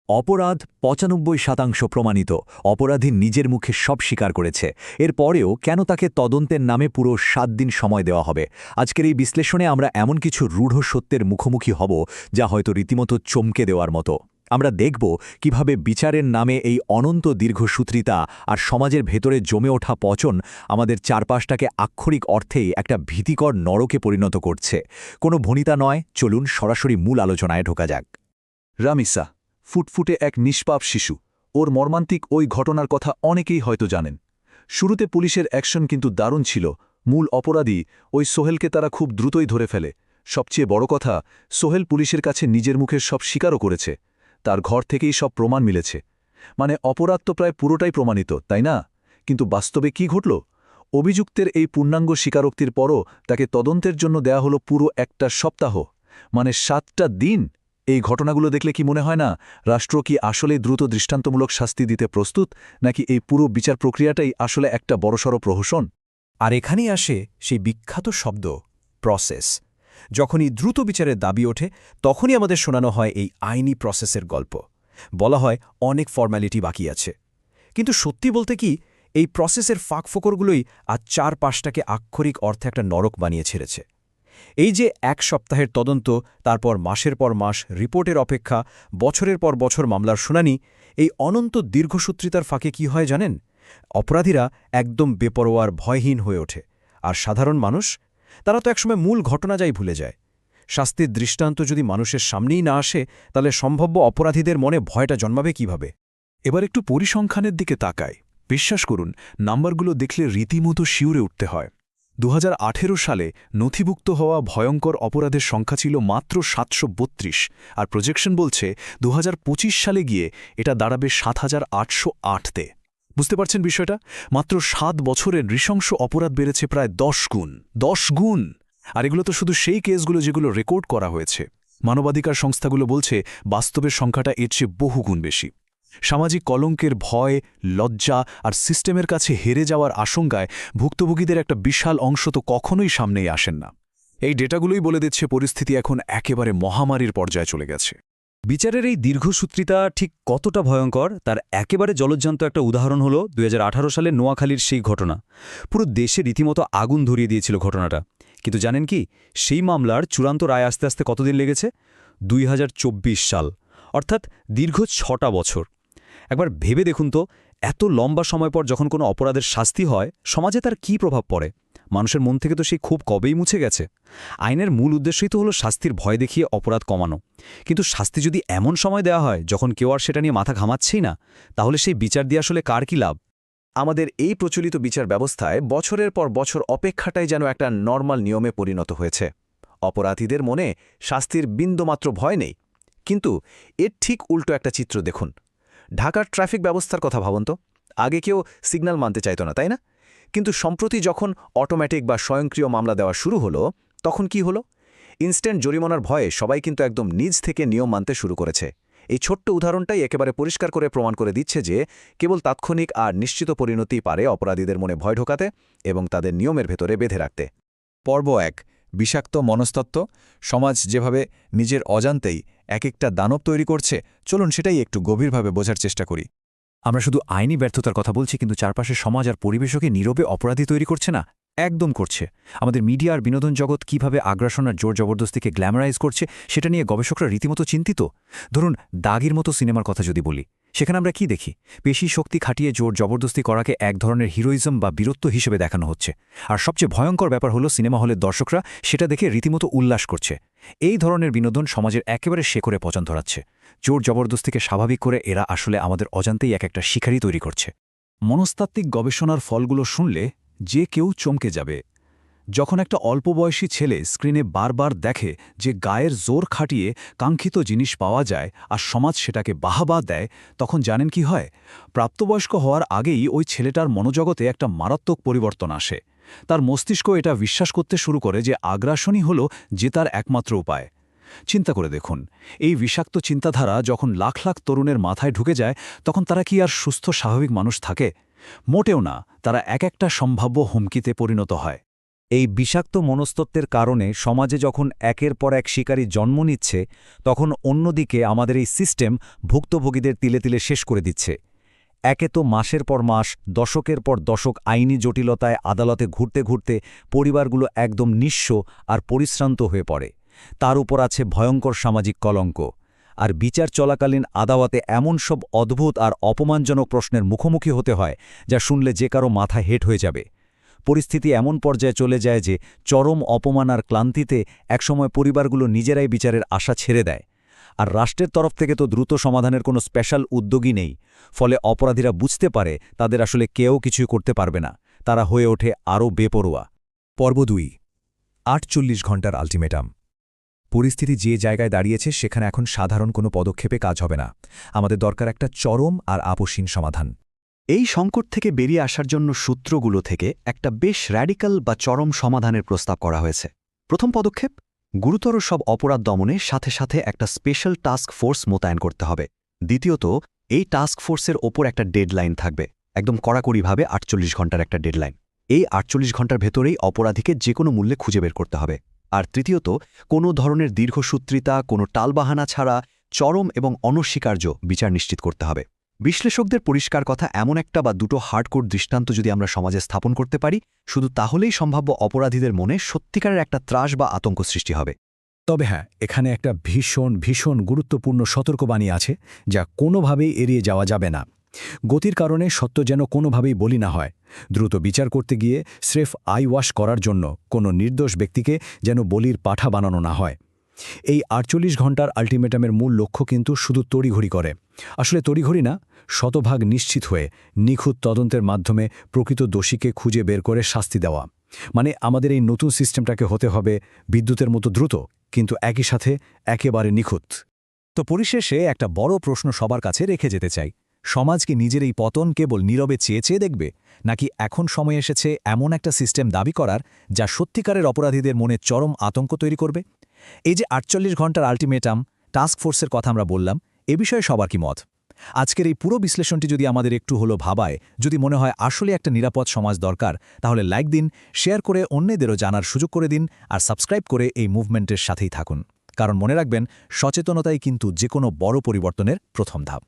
অপরাধ ৯৫% প্রমাণিত। অপরাধী নিজের মুখে সব স্বীকার করেছে। এরপরেও কেন তাকে তদন্তের নামে পুরো ৭ দিন সময় দেওয়া হবে? আজকের এই বিশ্লেষণে আমরা এমন কিছু রূঢ় সত্যের মুখোমুখি হব যা হয়তো রীতিমতো চমকে দেওয়ার মতো। আমরা দেখব কিভাবে বিচারের নামে এই অনন্ত দীর্ঘসূত্রিতা আর সমাজের ভেতরে জমে ওঠা পচন আমাদের চারপাশটাকে আক্ষরিক অর্থেই একটা ভীতিকর নরকে পরিণত করছে। কোনো ভনিতা নয়, চলুন সরাসরি মূল আলোচনায় ঢোকা যাক। রামিসা, ফুটফুটে এক নিষ্পাপ শিশু। ওর মর্মান্তিক ওই ঘটনার কথা অনেকেই হয়তো জানেন। শুরুতে পুলিশের অ্যাকশন কিন্তু দারুণ ছিল। মূল অপরাধী ওই সোহেলকে তারা খুব দ্রুতই ধরে ফেলে। সবচেয়ে বড় কথা, সোহেল পুলিশের কাছে নিজের মুখের সব স্বীকারও করেছে। তার ঘর থেকেই সব প্রমাণ মিলেছে। মানে অপরাধ তো প্রায় পুরোটাই প্রমাণিত, তাই না? কিন্তু বাস্তবে কি ঘটল? অভিযুক্তের এই পূর্ণাঙ্গ স্বীকারোক্তির পরও তাকে তদন্তের জন্য দেয়া হলো পুরো একটা সপ্তাহ, মানে ৭টা দিন। এই ঘটনাগুলো দেখলে কি মনে হয় না, রাষ্ট্র কি আসলে দ্রুত দৃষ্টান্তমূলক শাস্তি দিতে প্রস্তুত, নাকি এই পুরো বিচার প্রক্রিয়াটাই আসলে একটা বড়সড় প্রহসন? আর এখানেই আসে সেই বিখ্যাত শব্দ প্রসেস। যখনই দ্রুত বিচারের দাবি ওঠে, তখনই আমাদের শোনানো হয় এই আইনি প্রসেসের গল্প। বলা হয় অনেক ফর্ম্যালিটি বাকি আছে। কিন্তু সত্যি বলতে কি, এই প্রসেসের ফাঁকফোকরগুলোই আজ চারপাশটাকে আক্ষরিক অর্থে একটা নরক বানিয়ে ছেড়েছে। এই যে ১ সপ্তাহের তদন্ত, তারপর মাসের পর মাস রিপোর্টের অপেক্ষা, বছরের পর বছর মামলার শুনানি, এই অনন্ত দীর্ঘসূত্রিতার ফাঁকে কি হয় জানেন? অপরাধীরা একদম বেপরোয়ার, ভয়হীন হয়ে ওঠে। আর সাধারণ মানুষ, তারা তো একসময় মূল ঘটনা যাই ভুলে যায়। শাস্তির দৃষ্টান্ত যদি মানুষের সামনেই না আসে, তাহলে সম্ভাব্য অপরাধীদের মনে ভয়টা জন্মাবে কিভাবে? এবার একটু পরিসংখ্যানের দিকে তাকায়। বিশ্বাস করুন, নাম্বারগুলো দেখলে রীতিমতো শিউরে উঠতে হয়। ২০১৮ সালে নথিভুক্ত হওয়া ভয়ঙ্কর অপরাধের সংখ্যা ছিল মাত্র ৭৩২, আর প্রজেকশন বলছে ২০২৫ সালে গিয়ে এটা দাঁড়াবে ৭৮০৮তে। বুঝতে পারছেন বিষয়টা? মাত্র ৭ বছরে নৃশংস অপরাধ বেড়েছে প্রায় ১০ গুণ। ১০ গুণ! আর এগুলো তো শুধু সেই কেসগুলো যেগুলো রেকর্ড করা হয়েছে। মানবাধিকার সংস্থাগুলো বলছে বাস্তবের সংখ্যাটা এর চেয়ে বহুগুণ বেশি। সামাজিক কলঙ্কের ভয়, লজ্জা আর সিস্টেমের কাছে হেরে যাওয়ার আশঙ্কায় ভুক্তভোগীদের একটা বিশাল অংশ তো কখনোই সামনেই আসেন না। এই ডেটাগুলোই বলে দিচ্ছে পরিস্থিতি এখন একেবারে মহামারীর পর্যায়ে চলে গেছে। বিচারের এই দীর্ঘসূত্রিতা ঠিক কতটা ভয়ঙ্কর তার একেবারে জলজ্জান্ত একটা উদাহরণ হলো ২০১৮ সালে নোয়াখালীর সেই ঘটনা। পুরো দেশে রীতিমতো আগুন ধরিয়ে দিয়েছিল ঘটনাটা। কিন্তু জানেন কি, সেই মামলার চূড়ান্ত রায় আসতে আসতে কতদিন লেগেছে? ২০২৪ সাল, অর্থাৎ দীর্ঘ ৬টা বছর। একবার ভেবে দেখুন তো, এত লম্বা সময় পর যখন কোনো অপরাধের শাস্তি হয়, সমাজে তার কী প্রভাব পড়ে? মানুষের মন থেকে তো সেই খুব কবেই মুছে গেছে। আইনের মূল উদ্দেশ্যই তো হলো শাস্তির ভয় দেখিয়ে অপরাধ কমানো। কিন্তু শাস্তি যদি এমন সময় দেওয়া হয় যখন কেউ আর সেটা নিয়ে মাথা ঘামাচ্ছেই না, তাহলে সেই বিচার দিয়ে আসলে কার কী লাভ? আমাদের এই প্রচলিত বিচার ব্যবস্থায় বছরের পর বছর অপেক্ষাটাই যেন একটা নর্মাল নিয়মে পরিণত হয়েছে। অপরাধীদের মনে শাস্তির বিন্দুমাত্র ভয় নেই। কিন্তু এর ঠিক উল্টো একটা চিত্র দেখুন। ঢাকার ট্রাফিক ব্যবস্থার কথা ভাবুন তো। আগে কেউ সিগন্যাল মানতে চাইত না, তাই না? কিন্তু সম্প্রতি যখন অটোমেটিক বা স্বয়ংক্রিয় মামলা দেওয়া শুরু হলো, তখন কি হলো? ইনস্ট্যান্ট জরিমানার ভয়ে সবাই কিন্তু একদম নিজ থেকে নিয়ম মানতে শুরু করেছে। এই ছোট্ট উদাহরণটাই একেবারে পরিষ্কার করে প্রমাণ করে দিচ্ছে যে কেবল তাৎক্ষণিক আর নিশ্চিত পরিণতিই পারে অপরাধীদের মনে ভয় ঢোকাতে এবং তাদের নিয়মের ভেতরে বেঁধে রাখতে। পর্ব ১, বিষাক্ত মনস্তত্ত্ব। সমাজ যেভাবে নিজের অজান্তেই এক একটা দানব তৈরি করছে, চলুন সেটাই একটু গভীরভাবে বোঝার চেষ্টা করি। আমরা শুধু আইনি ব্যর্থতার কথা বলছি, কিন্তু চারপাশের সমাজ আর পরিবেশকে নীরবে অপরাধী তৈরি করছে না? একদম করছে। আমাদের মিডিয়া আর বিনোদন জগৎ কিভাবে আগ্রাসন আর জোর জবরদস্তিকে গ্ল্যামারাইজ করছে, সেটা নিয়ে গবেষকরা রীতিমতো চিন্তিত। ধরুন দাগির মতো সিনেমার কথা যদি বলি, সেখানে আমরা কি দেখি? পেশি শক্তি খাটিয়ে জোর জবরদস্তি করাকে এক ধরনের হিরোইজম বা বীরত্ব হিসেবে দেখানো হচ্ছে। আর সবচেয়ে ভয়ঙ্কর ব্যাপার হলো, সিনেমা হলের দর্শকরা সেটা দেখে রীতিমতো উল্লাস করছে। এই ধরনের বিনোদন সমাজের একেবারে শেকড়ে পচন ধরাচ্ছে। জোর জবরদস্তিকে স্বাভাবিক করে এরা আসলে আমাদের অজান্তেই এক একটা শিকারী তৈরি করছে। মনস্তাত্ত্বিক গবেষণার ফলগুলো শুনলে যে কেউ চমকে যাবে। যখন একটা অল্প বয়সী ছেলে স্ক্রিনে বারবার দেখে যে গায়ের জোর খাটিয়ে কাঙ্ক্ষিত জিনিস পাওয়া যায় আর সমাজ সেটাকে বাহাবা দেয়, তখন জানেন কি হয়? প্রাপ্তবয়স্ক হওয়ার আগেই ওই ছেলেটার মনোজগতে একটা মারাত্মক পরিবর্তন আসে। তার মস্তিষ্ক এটা বিশ্বাস করতে শুরু করে যে আগ্রাসনই হল যে তার একমাত্র উপায়। চিন্তা করে দেখুন, এই বিষাক্ত চিন্তাধারা যখন লাখ লাখ তরুণের মাথায় ঢুকে যায়, তখন তারা কি আর সুস্থ স্বাভাবিক মানুষ থাকে? মোটেও না। তারা এক একটা সম্ভাব্য হুমকিতে পরিণত হয়। এই বিষাক্ত মনস্তত্ত্বের কারণে সমাজে যখন একের পর এক শিকারী জন্ম নিচ্ছে তখন অন্যদিকে আমাদের এই সিস্টেম ভুক্তভোগীদের তিলে তিলে শেষ করে দিচ্ছে। একে তো মাসের পর মাস, দশকের পর দশক আইনি জটিলতায় আদালতে ঘুরতে ঘুরতে পরিবারগুলো একদম নিঃস্ব আর পরিশ্রান্ত হয়ে পড়ে। তার উপর আছে ভয়ঙ্কর সামাজিক কলঙ্ক। আর বিচার চলাকালীন আদালতে এমন সব অদ্ভুত আর অপমানজনক প্রশ্নের মুখোমুখি হতে হয় যা শুনলে যে কারো মাথা হেঁট হয়ে যাবে। পরিস্থিতি এমন পর্যায়ে চলে যায় যে চরম অপমান আর ক্লান্তিতে একসময় পরিবারগুলো নিজেরাই বিচারের আশা ছেড়ে দেয়। আর রাষ্ট্রের তরফ থেকে তো দ্রুত সমাধানের কোনো স্পেশাল উদ্যোগই নেই। ফলে অপরাধীরা বুঝতে পারে তাদের আসলে কেউ কিছুই করতে পারবে না। তারা হয়ে ওঠে আরও বেপরোয়া। পর্ব ২, ৪৮ ঘণ্টার আল্টিমেটাম। পরিস্থিতি যে জায়গায় দাঁড়িয়েছে সেখানে এখন সাধারণ কোনো পদক্ষেপে কাজ হবে না। আমাদের দরকার একটা চরম আর আপসীন সমাধান। এই সংকট থেকে বেরিয়ে আসার জন্য সূত্রগুলো থেকে একটা বেশ র্যাডিক্যাল বা চরম সমাধানের প্রস্তাব করা হয়েছে। প্রথম পদক্ষেপ, গুরুতর সব অপরাধ দমনে সাথে সাথে একটা স্পেশাল টাস্ক ফোর্স মোতায়েন করতে হবে। দ্বিতীয়ত, এই টাস্ক ফোর্সের ওপর একটা ডেডলাইন থাকবে, একদম কড়াকড়িভাবে ৪৮ ঘণ্টার একটা ডেডলাইন। এই ৪৮ ঘণ্টার ভেতরেই অপরাধীকে যে কোনো মূল্যে খুঁজে বের করতে হবে। আর তৃতীয়ত, কোনো ধরনের দীর্ঘসূত্রিতা, কোনো টালবাহানা ছাড়া চরম এবং অনস্বীকার্য বিচার নিশ্চিত করতে হবে। বিশ্লেষকদের পরিষ্কার কথা, এমন একটা বা দুটো হার্ডকোর দৃষ্টান্ত যদি আমরা সমাজে স্থাপন করতে পারি, শুধু তাহলেই সম্ভাব্য অপরাধীদের মনে সত্যিকারের একটা ত্রাস বা আতঙ্ক সৃষ্টি হবে। তবে হ্যাঁ, এখানে একটা ভীষণ গুরুত্বপূর্ণ সতর্কবাণী আছে যা কোনোভাবেই এড়িয়ে যাওয়া যাবে না। গতির কারণে সত্য যেন কোনোভাবেই বলি না হয়। দ্রুত বিচার করতে গিয়ে স্রেফ আই ওয়াশ করার জন্য কোনো নির্দোষ ব্যক্তিকে যেন বলির পাঠা বানানো না হয়। এই ৪৮ ঘণ্টার আল্টিমেটামের মূল লক্ষ্য কিন্তু শুধু তড়িঘড়ি করে। আসলে তড়িঘড়ি না, শতভাগ নিশ্চিত হয়ে নিখুঁত তদন্তের মাধ্যমে প্রকৃত দোষীকে খুঁজে বের করে শাস্তি দেওয়া। মানে আমাদের এই নতুন সিস্টেমটাকে হতে হবে বিদ্যুতের মতো দ্রুত, কিন্তু একই সাথে একেবারে নিখুঁত। তো পরিশেষে একটা বড় প্রশ্ন সবার কাছে রেখে যেতে চাই। সমাজ কি নিজের এই পতন কেবল নীরবে চেয়ে চেয়ে দেখবে, নাকি এখন সময় এসেছে এমন একটা সিস্টেম দাবি করার যা সত্যিকারের অপরাধীদের মনে চরম আতঙ্ক তৈরি করবে? এই যে ৪৮ ঘণ্টার আল্টিমেটাম, টাস্ক ফোর্সের কথা আমরা বললাম, এ বিষয়ে সবার কি মত? আজকের এই পুরো বিশ্লেষণটি যদি আমাদের একটু হলো ভাবায়, যদি মনে হয় আসলে একটা নিরাপদ সমাজ দরকার, তাহলে লাইক দিন, শেয়ার করে অন্যদেরও জানার সুযোগ করে দিন, আর সাবস্ক্রাইব করে এই মুভমেন্টের সাথেই থাকুন। কারণ মনে রাখবেন, সচেতনতাই কিন্তু যে কোনো বড় পরিবর্তনের প্রথম ধাপ।